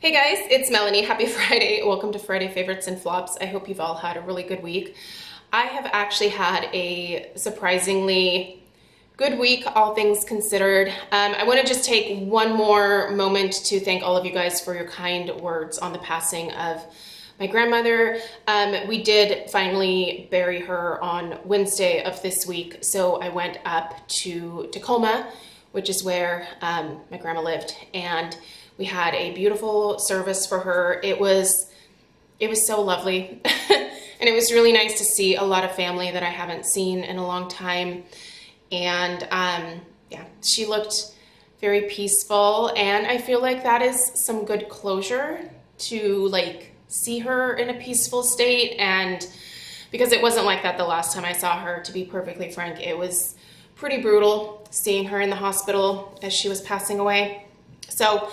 Hey guys, it's Melanie. Happy Friday. Welcome to Friday Favorites and Flops. I hope you've all had a really good week. I have actually had a surprisingly good week, all things considered. I want to just take one more moment to thank all of you guys for your kind words on the passing of my grandmother. We did finally bury her on Wednesday of this week, so I went up to Tacoma, which is where my grandma lived, and we had a beautiful service for her. It was so lovely. And it was really nice to see a lot of family that I haven't seen in a long time. And yeah, she looked very peaceful, and I feel like that is some good closure to like see her in a peaceful state. And because it wasn't like that the last time I saw her, to be perfectly frank, it was pretty brutal seeing her in the hospital as she was passing away. So,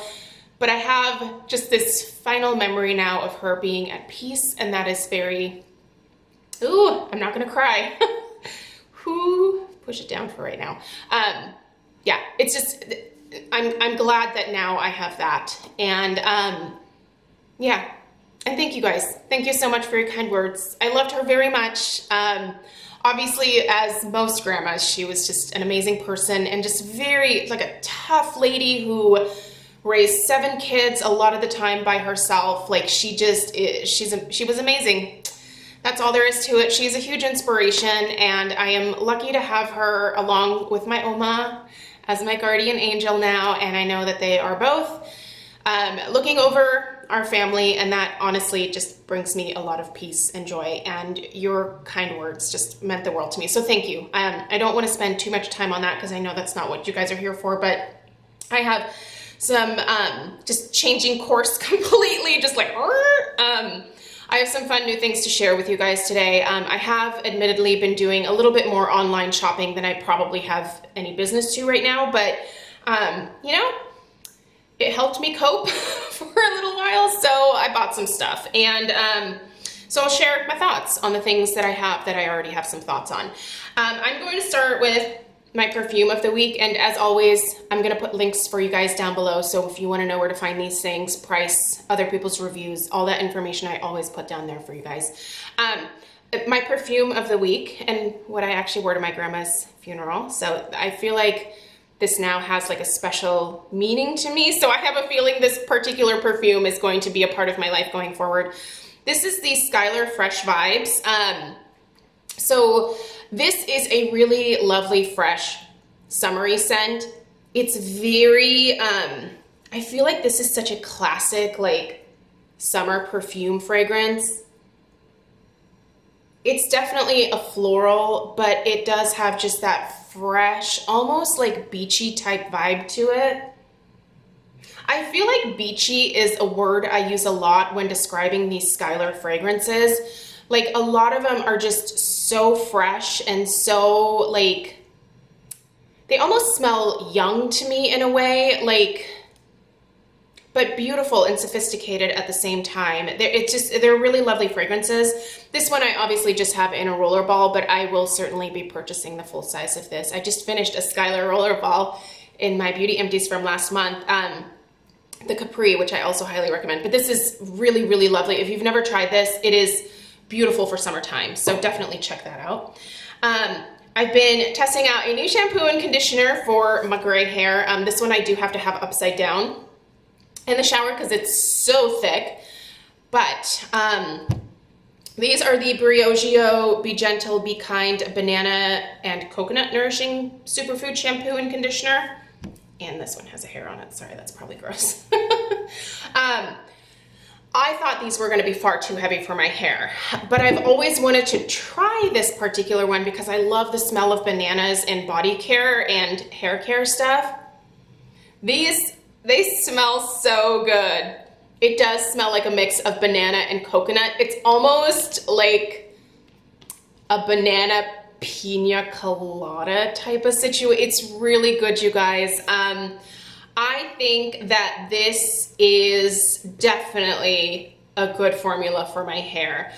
but I have just this final memory now of her being at peace, and that is very, ooh, I'm not gonna cry. Whoo, push it down for right now. Yeah, it's just, I'm glad that now I have that. And yeah, and thank you guys. Thank you so much for your kind words. I loved her very much. Obviously, as most grandmas, she was just an amazing person and just very, like a tough lady who raised 7 kids a lot of the time by herself. Like she was amazing. That's all there is to it. She's a huge inspiration, and I am lucky to have her along with my Oma as my guardian angel now. And I know that they are both looking over our family, and that honestly just brings me a lot of peace and joy, and your kind words just meant the world to me. So thank you. I don't want to spend too much time on that because I know that's not what you guys are here for, but I have some just changing course completely, just like I have some fun new things to share with you guys today. I have admittedly been doing a little bit more online shopping than I probably have any business to right now, but you know, it helped me cope for a little while, so I bought some stuff. And so I'll share my thoughts on the things that I have that I already have some thoughts on. I'm going to start with my perfume of the week, and as always, I'm gonna put links for you guys down below, so if you wanna know where to find these things, price, other people's reviews, all that information I always put down there for you guys. My perfume of the week, and what I actually wore to my grandma's funeral, so I feel like this now has like a special meaning to me, so I have a feeling this particular perfume is going to be a part of my life going forward. This is the Skylar Fresh Vibes. So this is a really lovely, fresh, summery scent. It's very, I feel like this is such a classic, like, summer perfume fragrance. It's definitely a floral, but it does have just that fresh, almost like beachy type vibe to it. I feel like beachy is a word I use a lot when describing these Skylar fragrances. Like, a lot of them are just so fresh and so, like, they almost smell young to me in a way, like, but beautiful and sophisticated at the same time. They're really lovely fragrances. This one I obviously just have in a roller ball, but I will certainly be purchasing the full size of this. I just finished a Skylar roller ball in my Beauty Empties from last month. The Capri, which I also highly recommend. But this is really, really lovely. If you've never tried this, it is beautiful for summertime, so definitely check that out. I've been testing out a new shampoo and conditioner for my gray hair. This one I do have to have upside down in the shower because it's so thick, but these are the Briogeo Be Gentle, Be Kind Banana and Coconut Nourishing Superfood Shampoo and Conditioner. And this one has a hair on it. Sorry, that's probably gross. I thought these were going to be far too heavy for my hair, but I've always wanted to try this particular one because I love the smell of bananas in body care and hair care stuff. They smell so good. It does smell like a mix of banana and coconut. It's almost like a banana pina colada type of situation. It's really good, you guys. I think that this is definitely a good formula for my hair.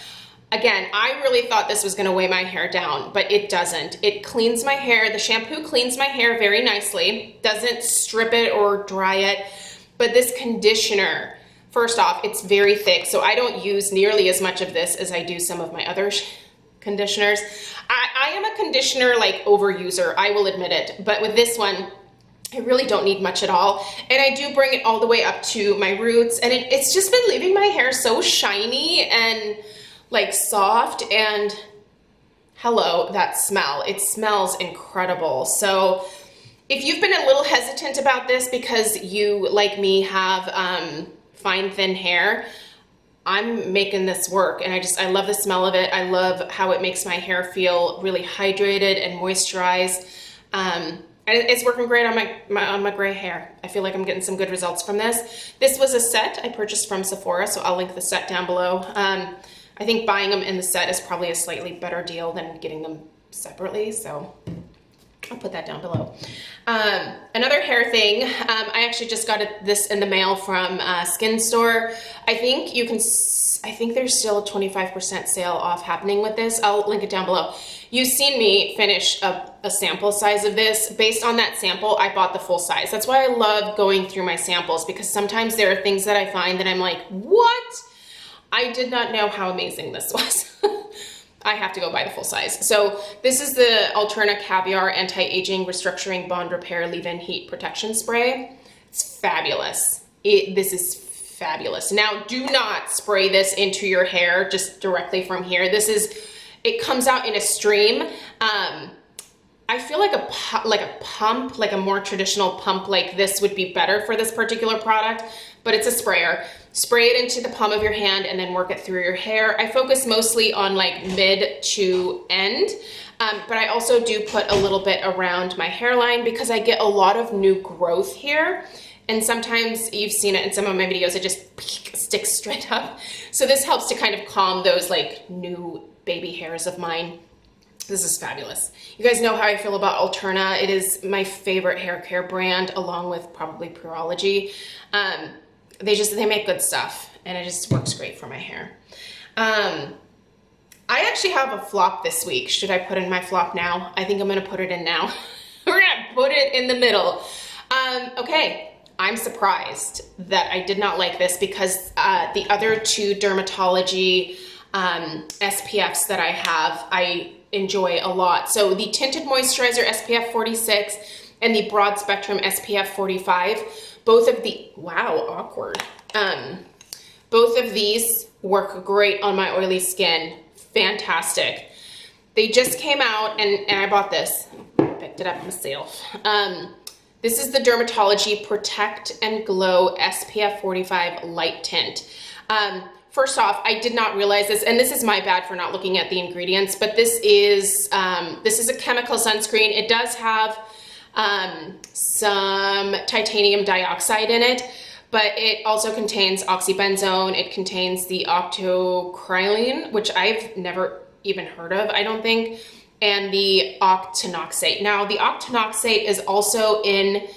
Again, I really thought this was gonna weigh my hair down, but it doesn't. It cleans my hair. The shampoo cleans my hair very nicely, doesn't strip it or dry it, but this conditioner First off, it's very thick, so I don't use nearly as much of this as I do some of my other conditioners. I am a conditioner like overuser, I will admit it, but with this one, I really don't need much at all. And I do bring it all the way up to my roots, and it's just been leaving my hair so shiny and like soft, and hello, that smell. It smells incredible. So if you've been a little hesitant about this because you, like me, have fine, thin hair, I'm making this work, and I love the smell of it. I love how it makes my hair feel really hydrated and moisturized. And it's working great on my gray hair. I feel like I'm getting some good results from this. This was a set I purchased from Sephora, so I'll link the set down below. I think buying them in the set is probably a slightly better deal than getting them separately, so I'll put that down below. Another hair thing, I actually just got this in the mail from Skin Store. I think there's still a 25% sale off happening with this. I'll link it down below. You've seen me finish a sample size of this. Based on that sample, I bought the full size. That's why I love going through my samples, because sometimes there are things that I find that I'm like, what? I did not know how amazing this was. I have to go buy the full size. So this is the Alterna Caviar Anti-Aging Restructuring Bond Repair Leave-In Heat Protection Spray. It's fabulous. This is fabulous. Now, do not spray this into your hair just directly from here. It comes out in a stream. I feel like a pump, like a more traditional pump like this would be better for this particular product, but it's a sprayer. Spray it into the palm of your hand and then work it through your hair. I focus mostly on like mid to end, but I also do put a little bit around my hairline because I get a lot of new growth here. And sometimes you've seen it in some of my videos, it just sticks straight up. So this helps to kind of calm those like new baby hairs of mine. This is fabulous. You guys know how I feel about Alterna. It is my favorite hair care brand, along with probably Purology. They make good stuff, and it just works great for my hair. I actually have a flop this week. Should I put in my flop now? I think I'm gonna put it in now. We're gonna put it in the middle. Okay, I'm surprised that I did not like this because the other two dermatology SPFs that I have, I enjoy a lot. So the Tinted Moisturizer SPF 46 and the Broad Spectrum SPF 45, both of the, wow, awkward. Both of these work great on my oily skin. Fantastic. They just came out and I bought this. Picked it up myself. This is the Dermatology Protect and Glow SPF 45 Light Tint. First off, I did not realize this, and this is my bad for not looking at the ingredients, but this is a chemical sunscreen. It does have some titanium dioxide in it, but it also contains oxybenzone. It contains the octocrylene, which I've never even heard of, I don't think, and the octinoxate. Now, the octinoxate is also in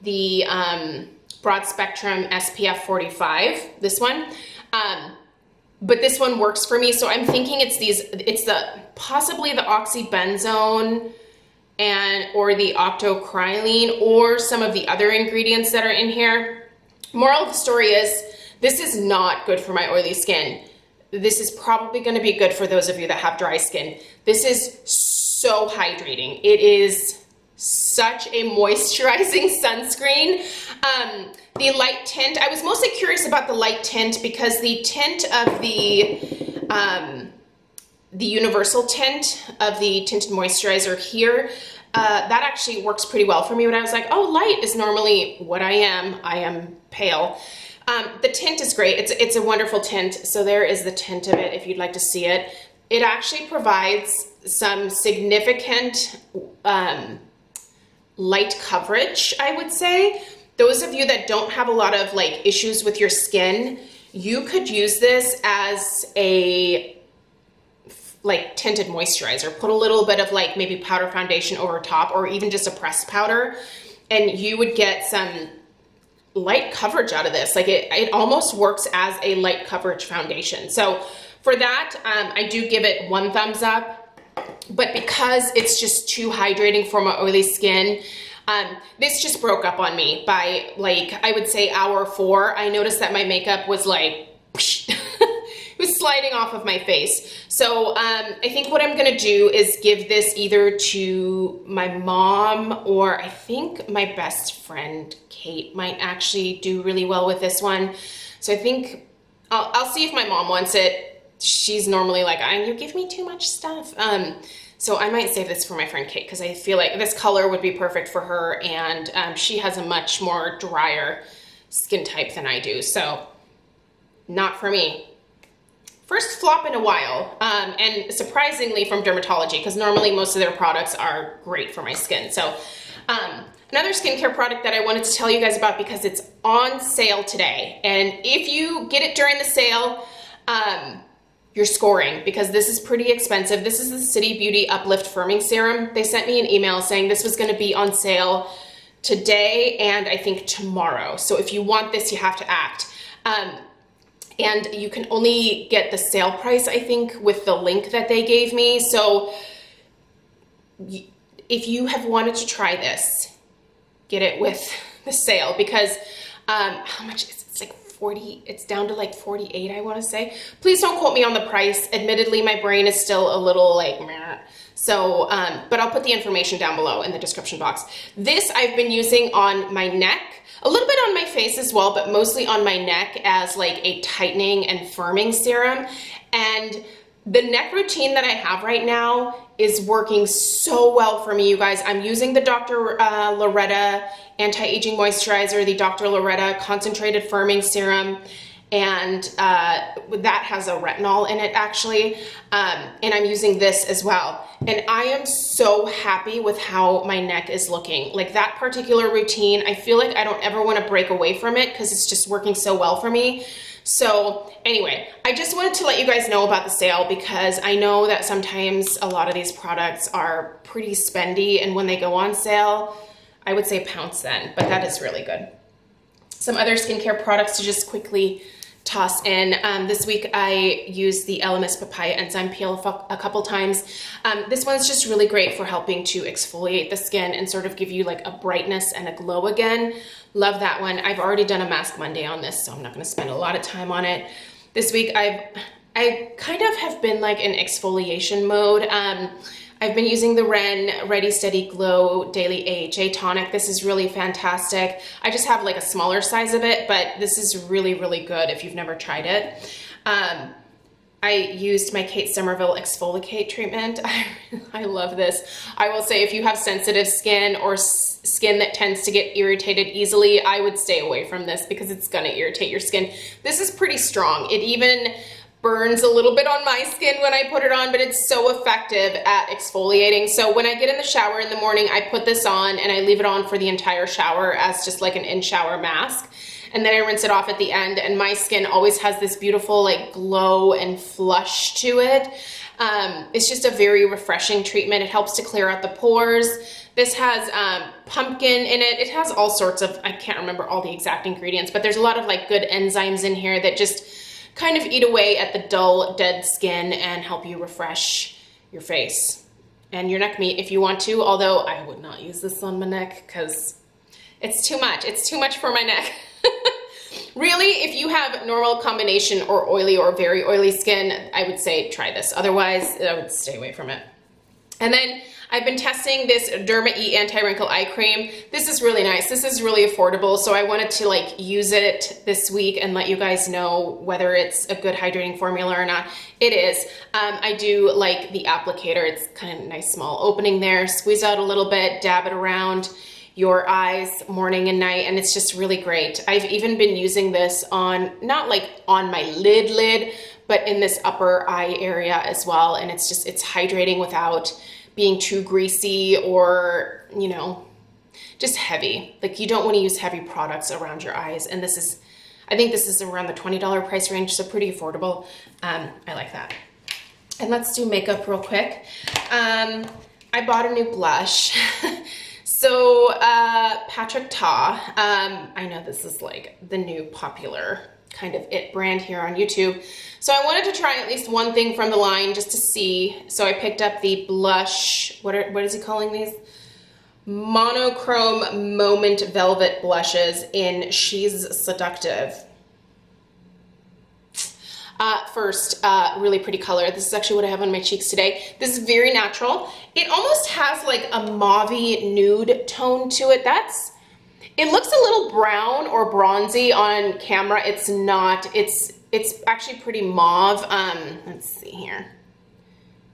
the Broad Spectrum SPF 45, this one. But this one works for me, so I'm thinking it's possibly the oxybenzone or the octocrylene or some of the other ingredients that are in here. Moral of the story is, this is not good for my oily skin. This is probably gonna be good for those of you that have dry skin. This is so hydrating. It is such a moisturizing sunscreen. The light tint, I was mostly curious about the light tint because the tint of the universal tint of the tinted moisturizer here, that actually works pretty well for me. When I was like, oh, light is normally what I am pale. The tint is great. It's a wonderful tint. So there is the tint of it if you'd like to see it. It actually provides some significant light coverage, I would say. Those of you that don't have a lot of like issues with your skin, you could use this as a like tinted moisturizer. Put a little bit of like maybe powder foundation over top, or even just a pressed powder, and you would get some light coverage out of this. Like it almost works as a light coverage foundation. So for that, I do give it 1 thumbs up. But because it's just too hydrating for my oily skin, This just broke up on me by like, I would say hour 4. I noticed that my makeup was like, it was sliding off of my face. So I think what I'm gonna do is give this either to my mom, or I think my best friend Kate might actually do really well with this one. So I think I'll see if my mom wants it. She's normally like, you give me too much stuff. So I might save this for my friend Kate, because I feel like this color would be perfect for her, and she has a much more drier skin type than I do, so not for me. First flop in a while, and surprisingly from dermatology, because normally most of their products are great for my skin. So another skincare product that I wanted to tell you guys about, because it's on sale today, and if you get it during the sale, you're scoring, because this is pretty expensive. This is the City Beauty Uplift Firming Serum. They sent me an email saying this was going to be on sale today and I think tomorrow. So if you want this, you have to act. And you can only get the sale price, I think, with the link that they gave me. So if you have wanted to try this, get it with the sale, because how much is it? It's like 40, it's down to like 48, I want to say. Please don't quote me on the price. Admittedly, my brain is still a little like meh. So, but I'll put the information down below in the description box. This I've been using on my neck, a little bit on my face as well, but mostly on my neck as like a tightening and firming serum. And the neck routine that I have right now is working so well for me, you guys. I'm using the Dr. Loretta Anti-Aging Moisturizer, the Dr. Loretta Concentrated Firming Serum, and that has a retinol in it actually, and I'm using this as well. And I am so happy with how my neck is looking. Like that particular routine, I feel like I don't ever want to break away from it because it's just working so well for me. So anyway, I just wanted to let you guys know about the sale, because I know that sometimes a lot of these products are pretty spendy, and when they go on sale, I would say pounce then, but that is really good. Some other skincare products to just quickly toss in. This week I used the Elemis Papaya Enzyme Peel a couple times. This one's just really great for helping to exfoliate the skin and sort of give you like a brightness and a glow again. Love that one. I've already done a Mask Monday on this, so I'm not gonna spend a lot of time on it. This week I kind of have been like in exfoliation mode. I've been using the Ren Ready Steady Glow Daily AHA Tonic. This is really fantastic. I just have like a smaller size of it, but this is really, really good if you've never tried it. I used my Kate Somerville Exfoliate treatment. I love this. I will say if you have sensitive skin or skin that tends to get irritated easily, I would stay away from this because it's gonna irritate your skin. This is pretty strong. It even burns a little bit on my skin when I put it on, but it's so effective at exfoliating. So when I get in the shower in the morning, I put this on and I leave it on for the entire shower as just like an in-shower mask. And then I rinse it off at the end, and my skin always has this beautiful like glow and flush to it. It's just a very refreshing treatment. It helps to clear out the pores. This has pumpkin in it. It has all sorts of, I can't remember all the exact ingredients, but there's a lot of like good enzymes in here that just kind of eat away at the dull, dead skin and help you refresh your face and your neck meat if you want to, although I would not use this on my neck because it's too much. It's too much for my neck. Really, if you have normal combination or oily or very oily skin, I would say try this. Otherwise, I would stay away from it. And then I've been testing this Derma E Anti-Wrinkle Eye Cream. This is really nice. This is really affordable, so I wanted to like use it this week and let you guys know whether it's a good hydrating formula or not. It is. I do like the applicator. It's kind of a nice small opening there. Squeeze out a little bit, dab it around your eyes morning and night, and it's just really great. I've even been using this on, not like on my lid, but in this upper eye area as well, and it's just, it's hydrating without being too greasy or, you know, just heavy. Like you don't want to use heavy products around your eyes, and this is, I think this is around the $20 price range, so pretty affordable. I like that. And let's do makeup real quick. I bought a new blush. So Patrick Ta, I know this is like the new popular kind of it brand here on YouTube. So I wanted to try at least one thing from the line just to see. So I picked up the blush, what is he calling these? Monochrome Moment Velvet Blushes in She's Seductive. First, really pretty color. This is actually what I have on my cheeks today. This is very natural. It almost has like a mauvey nude tone to it. It looks a little brown or bronzy on camera. It's not. It's actually pretty mauve. Let's see here.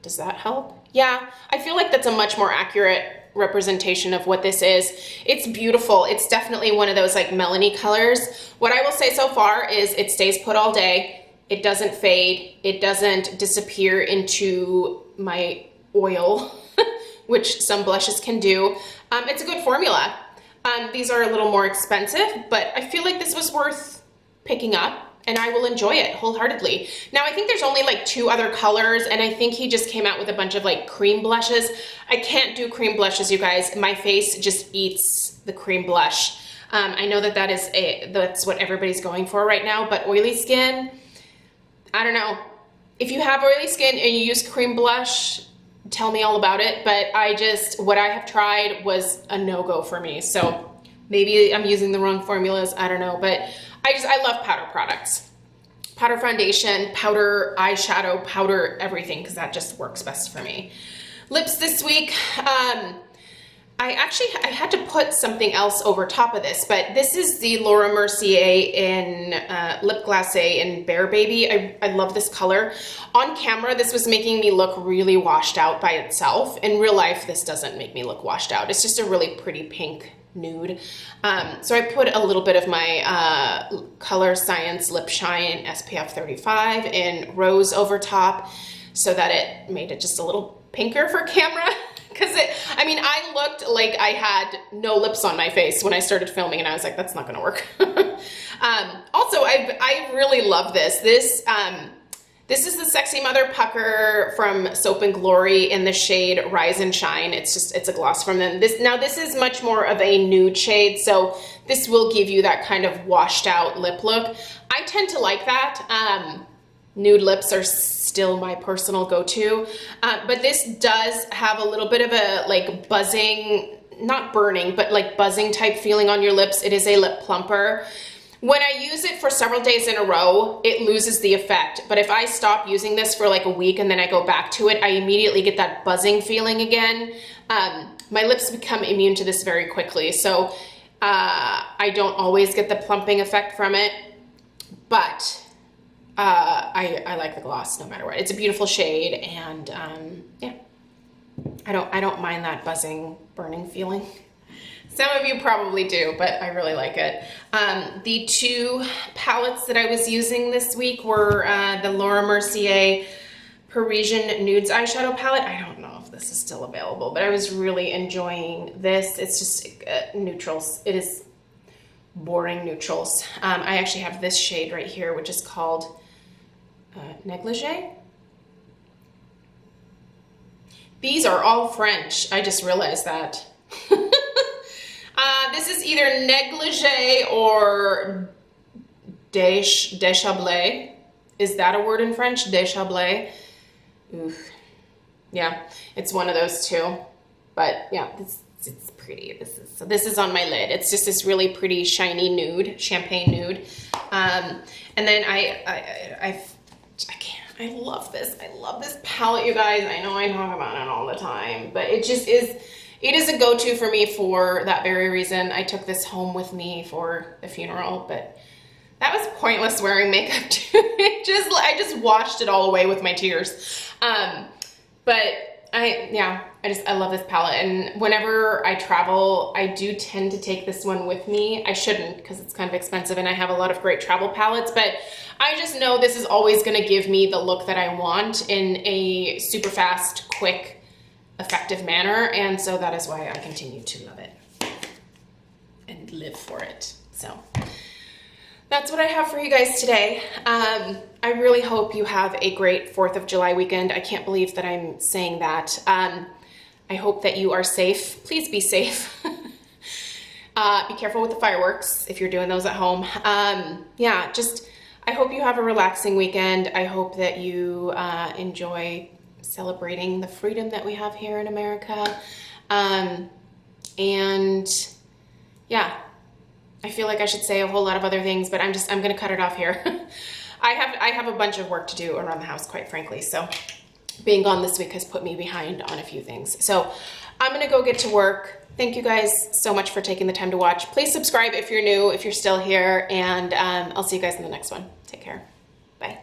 Does that help? Yeah, I feel like that's a much more accurate representation of what this is. It's beautiful. It's definitely one of those like melony colors. What I will say so far is it stays put all day. It doesn't fade. It doesn't disappear into my oil, which some blushes can do. It's a good formula. These are a little more expensive, but I feel like this was worth picking up and I will enjoy it wholeheartedly. Now, I think there's only like 2 other colors, and I think he just came out with a bunch of like cream blushes. I can't do cream blushes, you guys. My face just eats the cream blush. I know that that's what everybody's going for right now, but oily skin, I don't know. If you have oily skin and you use cream blush, tell me all about it. But what I have tried was a no-go for me. So maybe I'm using the wrong formulas. I don't know. But I love powder products. Powder foundation, powder eyeshadow, powder everything, because that just works best for me. Lips this week. I had to put something else over top of this, but this is the Laura Mercier in Lip Glacé in Bear Baby. I love this color. On camera, this was making me look really washed out by itself. In real life, this doesn't make me look washed out. It's just a really pretty pink nude. So I put a little bit of my Color Science Lip Shine SPF 35 in Rose over top so that it made it just a little pinker for camera. Because I looked like I had no lips on my face when I started filming, and I was like, that's not gonna work. Also, I really love this. This is the Sexy Mother Pucker from Soap and Glory in the shade Rise and Shine. It's a gloss from them. This is much more of a nude shade, so this will give you that kind of washed out lip look. I tend to like that. Nude lips are still my personal go-to, but this does have a little bit of a like buzzing, not burning, but like buzzing type feeling on your lips. It is a lip plumper. When I use it for several days in a row, it loses the effect. But if I stop using this for like a week and then I go back to it, I immediately get that buzzing feeling again. My lips become immune to this very quickly. So I don't always get the plumping effect from it, but I like the gloss no matter what. It's a beautiful shade, and yeah, I don't mind that buzzing, burning feeling. Some of you probably do, but I really like it. The 2 palettes that I was using this week were the Laura Mercier Parisian Nudes eyeshadow palette. I don't know if this is still available, but I was really enjoying this. It's just neutrals. It is boring neutrals. I actually have this shade right here, which is called Negligee. These are all French. I just realized that. This is either Negligee or Déchablé. Is that a word in French? Déchablé. Oof. Yeah, it's one of those 2. But yeah, it's pretty. This is on my lid. It's just this really pretty shiny nude, champagne nude. And then I love this. I love this palette, you guys. I know I talk about it all the time, but it just is. It is a go-to for me for that very reason. I took this home with me for the funeral, but that was pointless wearing makeup too. I just washed it all away with my tears. But I love this palette, and whenever I travel, I do tend to take this one with me. I shouldn't, because it's kind of expensive and I have a lot of great travel palettes, but I just know this is always gonna give me the look that I want in a super fast, quick, effective manner, and so that is why I continue to love it and live for it. So that's what I have for you guys today. I really hope you have a great 4th of July weekend. I can't believe that I'm saying that. I hope that you are safe. Please be safe. Be careful with the fireworks if you're doing those at home. Yeah, just I hope you have a relaxing weekend. I hope that you enjoy celebrating the freedom that we have here in America. And yeah, I feel like I should say a whole lot of other things, but I'm gonna cut it off here. I have a bunch of work to do around the house, quite frankly. So being gone this week has put me behind on a few things. So I'm gonna go get to work. Thank you guys so much for taking the time to watch. Please subscribe if you're new, if you're still here, and I'll see you guys in the next one. Take care. Bye.